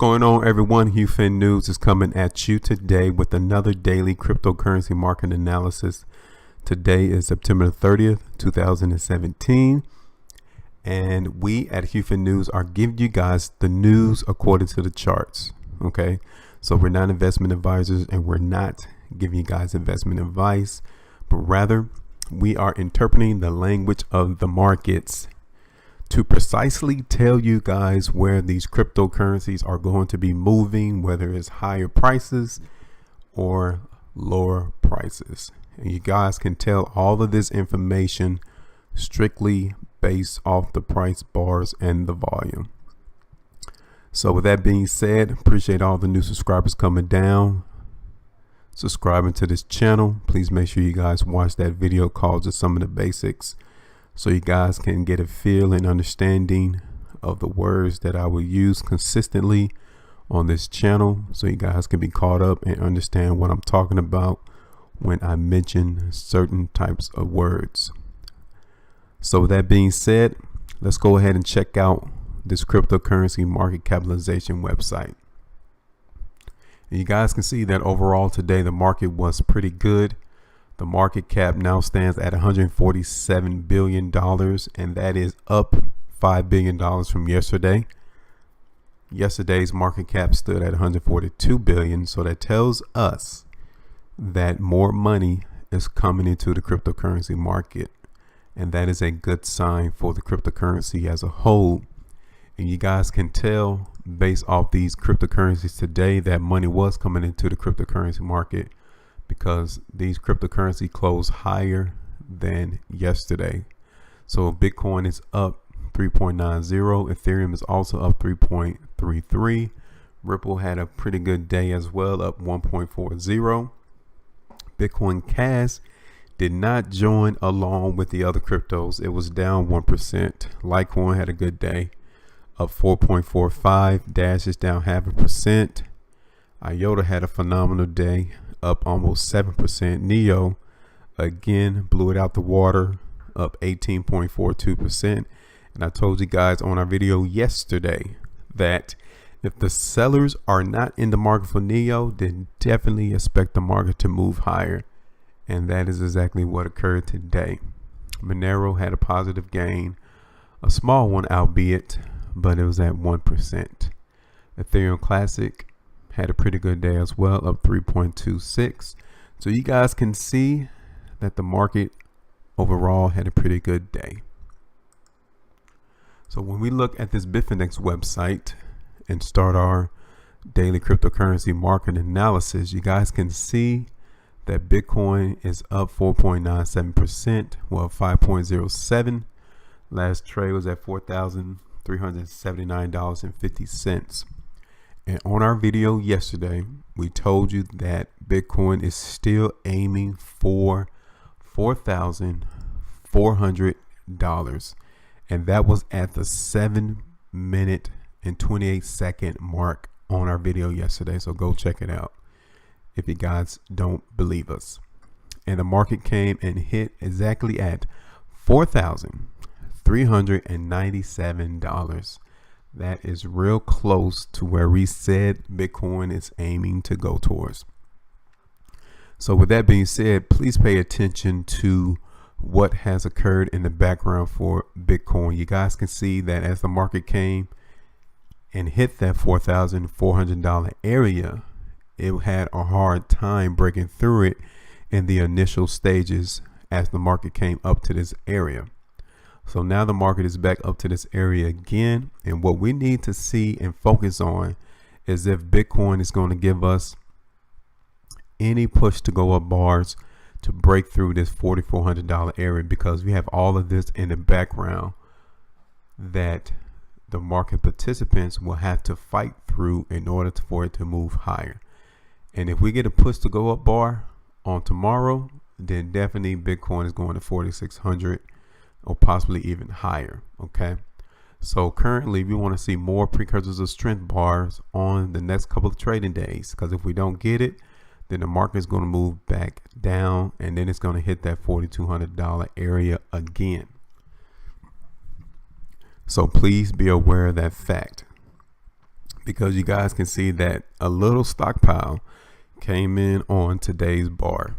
going on, everyone? HueFin News is coming at you today with another daily cryptocurrency market analysis. Today is September 30th, 2017. And we at HueFin News are giving you guys the news according to the charts. Okay, so we're not investment advisors and we're not giving you guys investment advice, but rather we are interpreting the language of the markets to precisely tell you guys where these cryptocurrencies are going to be moving, whether it's higher prices or lower prices. And you guys can tell all of this information strictly based off the price bars and the volume. So with that being said, appreciate all the new subscribers coming down, subscribing to this channel. Please make sure you guys watch that video called Just Some of the Basics, so you guys can get a feel and understanding of the words that I will use consistently on this channel, so you guys can be caught up and understand what I'm talking about when I mention certain types of words. So with that being said, let's go ahead and check out this cryptocurrency market capitalization website. And you guys can see that overall today the market was pretty good. The market cap now stands at $147 billion, and that is up $5 billion from yesterday. Yesterday's market cap stood at $142 billion, so that tells us that more money is coming into the cryptocurrency market, and that is a good sign for the cryptocurrency as a whole. And you guys can tell based off these cryptocurrencies today that money was coming into the cryptocurrency market, because these cryptocurrency closed higher than yesterday. So Bitcoin is up 3.90. Ethereum is also up 3.33. Ripple had a pretty good day as well, up 1.40. Bitcoin Cash did not join along with the other cryptos. It was down 1%. Litecoin had a good day, up 4.45. Dash is down 0.5%. IOTA had a phenomenal day, up almost 7%. Neo again blew it out the water, up 18.42%. And I told you guys on our video yesterday that if the sellers are not in the market for Neo, then definitely expect the market to move higher. And that is exactly what occurred today. Monero had a positive gain, a small one albeit, but it was at 1%. Ethereum Classic had a pretty good day as well, up 3.26. So you guys can see that the market overall had a pretty good day. So when we look at this Bitfinex website and start our daily cryptocurrency market analysis, you guys can see that Bitcoin is up 4.97%, well 5.07. Last trade was at $4,379.50. And on our video yesterday, we told you that Bitcoin is still aiming for $4,400. And that was at the 7-minute and 28-second mark on our video yesterday. So go check it out if you guys don't believe us. And the market came and hit exactly at $4,397. That is real close to where we said Bitcoin is aiming to go towards. So with that being said, please pay attention to what has occurred in the background for Bitcoin. You guys can see that as the market came and hit that $4,400 area, it had a hard time breaking through it in the initial stages as the market came up to this area. So now the market is back up to this area again. And what we need to see and focus on is if Bitcoin is going to give us any push to go up bars to break through this $4,400 area, because we have all of this in the background that the market participants will have to fight through in order for it to move higher. And if we get a push to go up bar on tomorrow, then definitely Bitcoin is going to 4,600 or possibly even higher. Okay, so currently we want to see more precursors of strength bars on the next couple of trading days, because if we don't get it, then the market is going to move back down and then it's going to hit that $4,200 area again. So please be aware of that fact. because you guys can see that a little stockpile came in on today's bar.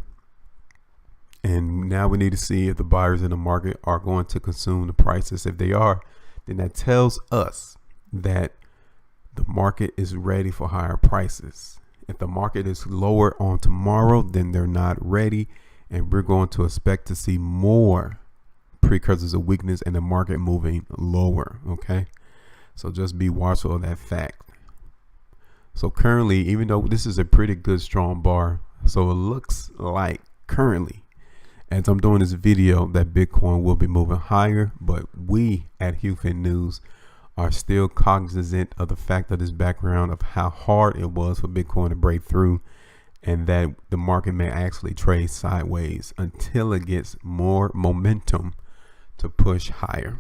And now we need to see if the buyers in the market are going to consume the prices. If they are, then that tells us that the market is ready for higher prices. If the market is lower on tomorrow, then they're not ready, and we're going to expect to see more precursors of weakness and the market moving lower. Okay, so just be watchful of that fact. So currently, even though this is a pretty good strong bar, so it looks like currently, as I'm doing this video, that Bitcoin will be moving higher, but we at HueFin News are still cognizant of the fact of this background of how hard it was for Bitcoin to break through, and that the market may actually trade sideways until it gets more momentum to push higher.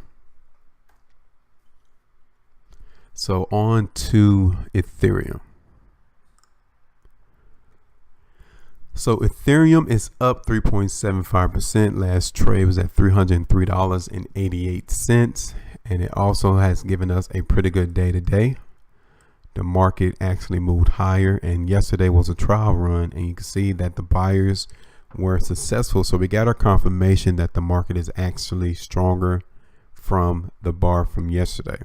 So on to Ethereum. So Ethereum is up 3.75%. Last trade was at $303.88. And it also has given us a pretty good day today. The market actually moved higher, and yesterday was a trial run, and you can see that the buyers were successful. So we got our confirmation that the market is actually stronger from the bar from yesterday.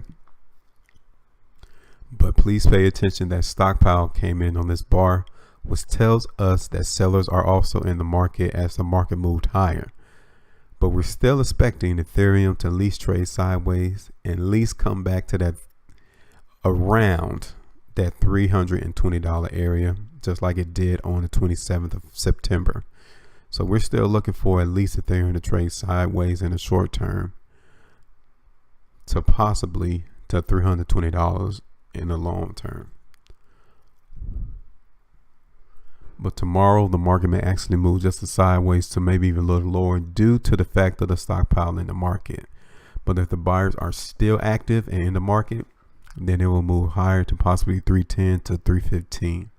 But please pay attention that stockpile came in on this bar, which tells us that sellers are also in the market as the market moved higher. But we're still expecting Ethereum to at least trade sideways and at least come back to that around that $320 area, just like it did on the 27th of September. So we're still looking for at least Ethereum to trade sideways in the short term to possibly to $320 in the long term. But tomorrow the market may actually move just a sideways to maybe even a little lower due to the fact of the stockpile in the market. But if the buyers are still active and in the market, then it will move higher to possibly 310 to 315.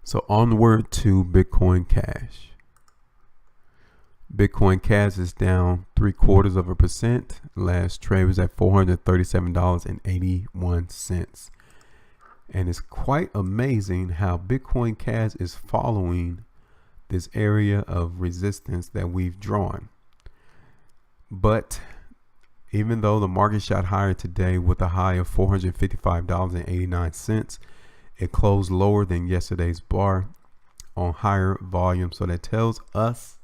So onward to Bitcoin Cash. Bitcoin Cash is down 0.75%. Last trade was at $437.81. And it's quite amazing how Bitcoin Cash is following this area of resistance that we've drawn. But even though the market shot higher today with a high of $455.89, it closed lower than yesterday's bar on higher volume. So that tells us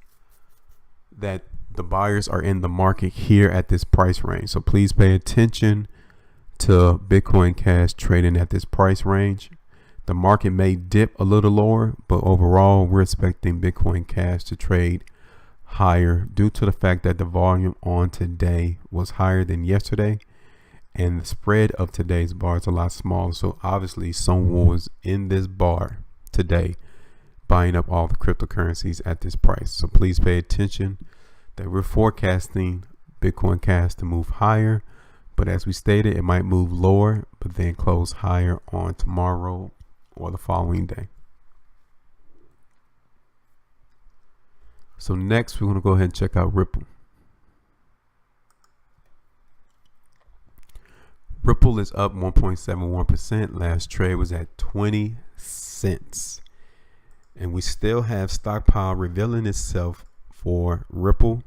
that the buyers are in the market here at this price range. So please pay attention to Bitcoin Cash trading at this price range. The market may dip a little lower, but overall we're expecting Bitcoin Cash to trade higher due to the fact that the volume on today was higher than yesterday, and the spread of today's bar is a lot smaller. So obviously someone was in this bar today buying up all the cryptocurrencies at this price. So please pay attention that we're forecasting Bitcoin Cash to move higher. But as we stated, it might move lower, but then close higher on tomorrow or the following day. So next, we're going to go ahead and check out Ripple. Ripple is up 1.71%. Last trade was at 20 cents. And we still have stockpile revealing itself for Ripple.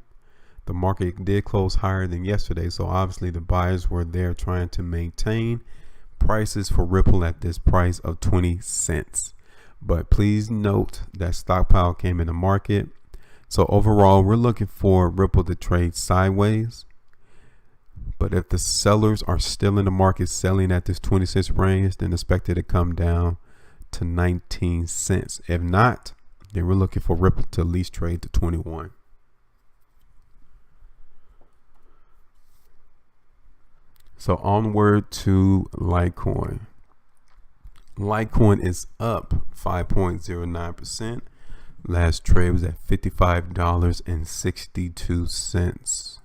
The market did close higher than yesterday, so obviously the buyers were there trying to maintain prices for Ripple at this price of 20 cents. But please note that stockpile came in the market. So overall, we're looking for Ripple to trade sideways. But if the sellers are still in the market selling at this 20 cents range, then expect it to come down to 19 cents. If not, then we're looking for Ripple to at least trade to 21. So onward to Litecoin. Litecoin is up 5.09%. Last trade was at $55.62.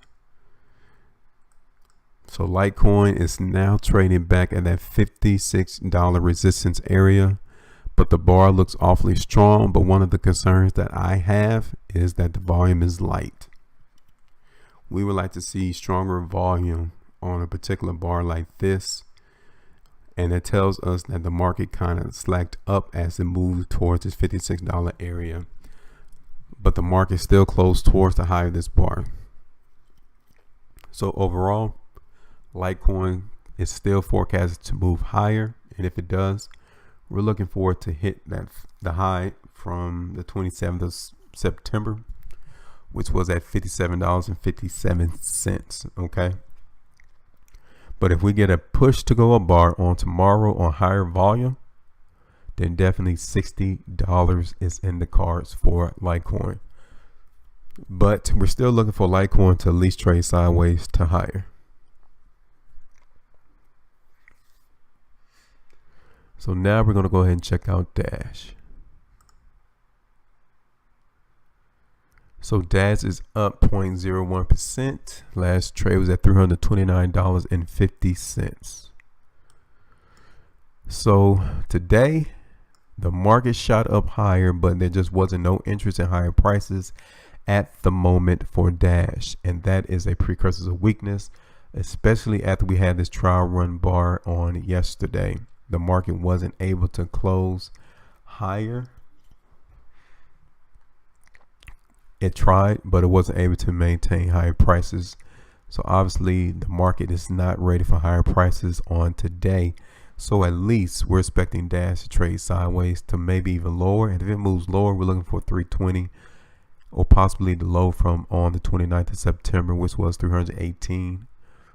So Litecoin is now trading back at that $56 resistance area, but the bar looks awfully strong. But one of the concerns that I have is that the volume is light. We would like to see stronger volume on a particular bar like this, and it tells us that the market kind of slacked up as it moved towards this $56 area, but the market still closed towards the high of this bar. So overall, Litecoin is still forecasted to move higher, and if it does, we're looking forward to hit the high from the 27th of September, which was at $57.57. Okay. But if we get a push to go a bar on tomorrow on higher volume, then definitely $60 is in the cards for Litecoin. But we're still looking for Litecoin to at least trade sideways to higher. So now we're going to go ahead and check out Dash. So Dash is up 0.01%. Last trade was at $329.50. So today the market shot up higher, but there just wasn't no interest in higher prices at the moment for Dash, and that is a precursor of weakness, especially after we had this trial run bar on yesterday. The market wasn't able to close higher. It tried, but it wasn't able to maintain higher prices. So obviously the market is not ready for higher prices on today. So at least we're expecting Dash to trade sideways to maybe even lower. And if it moves lower, we're looking for 320 or possibly the low from on the 29th of September, which was 318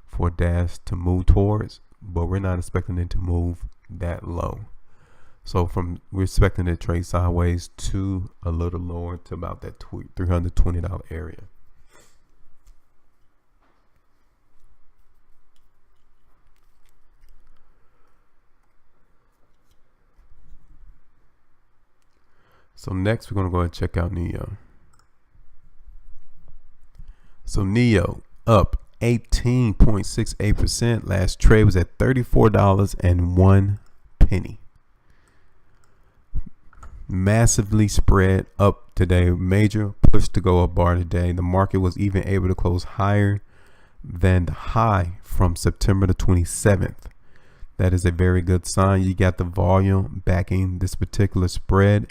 for Dash to move towards. But we're not expecting it to move that low. So we're expecting it to trade sideways to a little lower to about that $320 area. So next we're going to go ahead and check out Neo. So Neo up 18.68%. Last trade was at $34.01. Massively spread up today. Major push to go up bar today. The market was even able to close higher than the high from September the 27th. That is a very good sign. You got the volume backing this particular spread.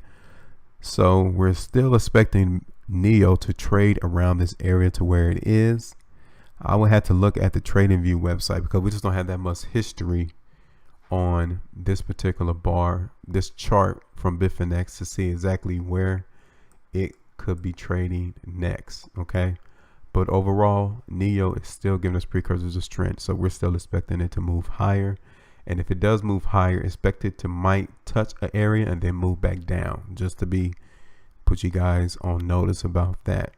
So we're still expecting Neo to trade around this area to where it is. I would have to look at the TradingView website because we just don't have that much history on this particular bar, this chart from Bitfinex, to see exactly where it could be trading next. Okay, but overall Neo is still giving us precursors of strength, so we're still expecting it to move higher. And if it does move higher, expect it to might touch an area and then move back down, just to put you guys on notice about that.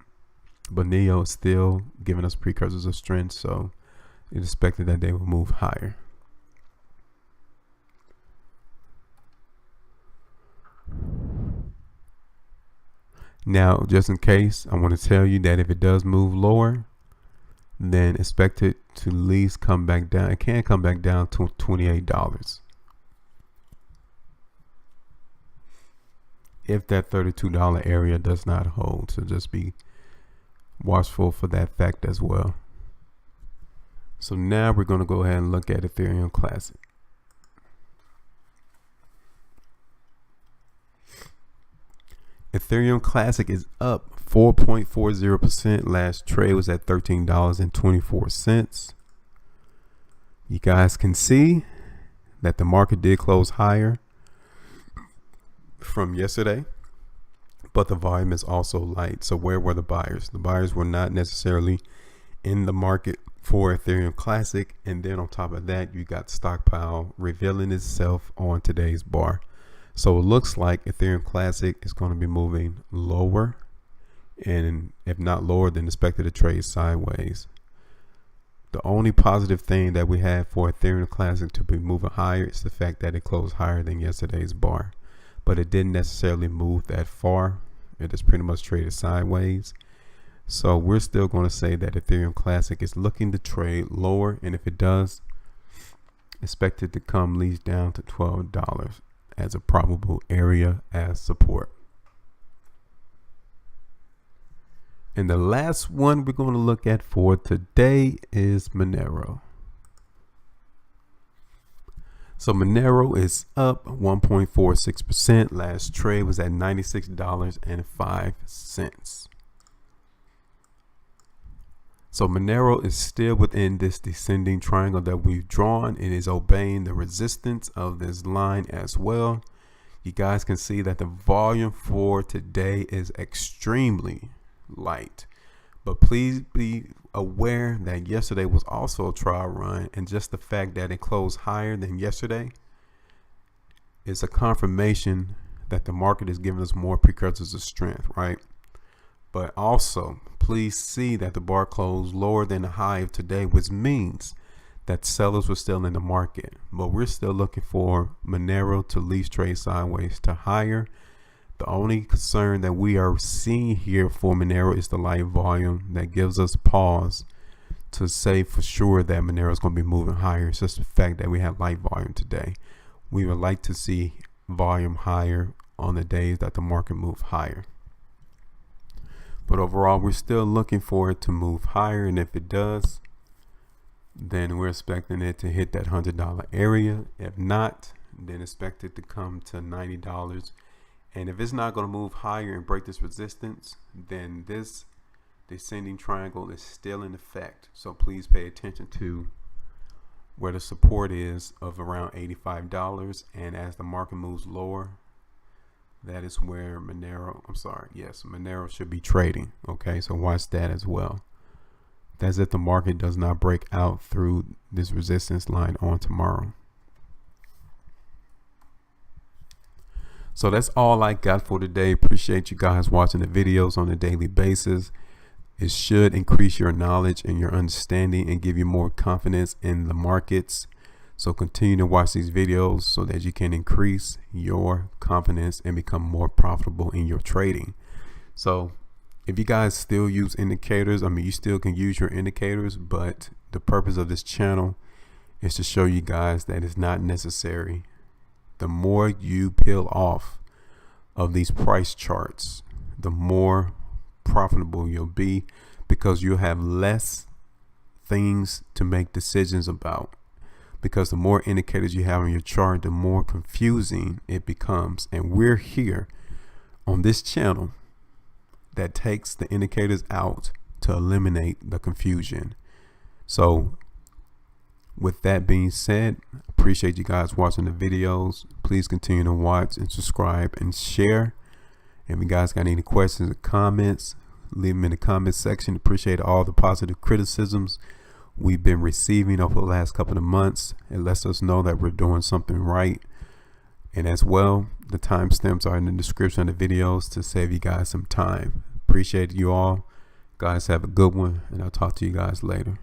But Neo is still giving us precursors of strength, so it's expected that they will move higher. Now, just in case, I want to tell you that if it does move lower, then expect it to at least come back down. It can come back down to $28 if that $32 area does not hold. So just be watchful for that fact as well. So now we're going to go ahead and look at Ethereum Classic. Ethereum Classic is up 4.40%. Last trade was at $13.24. You guys can see that the market did close higher from yesterday, but the volume is also light. So where were the buyers? The buyers were not necessarily in the market for Ethereum Classic. And then on top of that, you got stockpile revealing itself on today's bar. So it looks like Ethereum Classic is going to be moving lower, and if not lower, then expected to trade sideways. The only positive thing that we have for Ethereum Classic to be moving higher is the fact that it closed higher than yesterday's bar, but it didn't necessarily move that far. It is pretty much traded sideways. So we're still going to say that Ethereum Classic is looking to trade lower, and if it does, expect it to come at least down to $12 as a probable area as support. And the last one we're going to look at for today is Monero. So Monero is up 1.46%. Last trade was at $96.05. So Monero is still within this descending triangle that we've drawn. It is obeying the resistance of this line as well. You guys can see that the volume for today is extremely light. But please be aware that yesterday was also a trial run, and just the fact that it closed higher than yesterday is a confirmation that the market is giving us more precursors of strength, right? But also, please see that the bar closed lower than the high of today, which means that sellers were still in the market. But we're still looking for Monero to at least trade sideways to higher. The only concern that we are seeing here for Monero is the light volume that gives us pause to say for sure that Monero is going to be moving higher. It's just the fact that we have light volume today. We would like to see volume higher on the days that the market moves higher. But overall, we're still looking for it to move higher, and if it does, then we're expecting it to hit that $100 area. If not, then expect it to come to $90. And if it's not going to move higher and break this resistance, then this descending triangle is still in effect. So please pay attention to where the support is of around $85. And as the market moves lower, that is where Monero should be trading. Okay, so watch that as well. That's if the market does not break out through this resistance line on tomorrow. So that's all I got for today. Appreciate you guys watching the videos on a daily basis. It should increase your knowledge and your understanding and give you more confidence in the markets. So continue to watch these videos so that you can increase your confidence and become more profitable in your trading. So if you guys still use indicators, you still can use your indicators, but the purpose of this channel is to show you guys that it's not necessary. The more you peel off of these price charts, the more profitable you'll be, because you'll have less things to make decisions about. Because the more indicators you have on your chart, the more confusing it becomes. And we're here on this channel that takes the indicators out to eliminate the confusion. So with that being said, appreciate you guys watching the videos. Please continue to watch and subscribe and share. If you guys got any questions or comments, leave them in the comment section. Appreciate all the positive criticisms we've been receiving over the last couple of months. It lets us know that we're doing something right. And as well, the timestamps are in the description of the videos to save you guys some time. Appreciate you all. Guys, have a good one, and I'll talk to you guys later.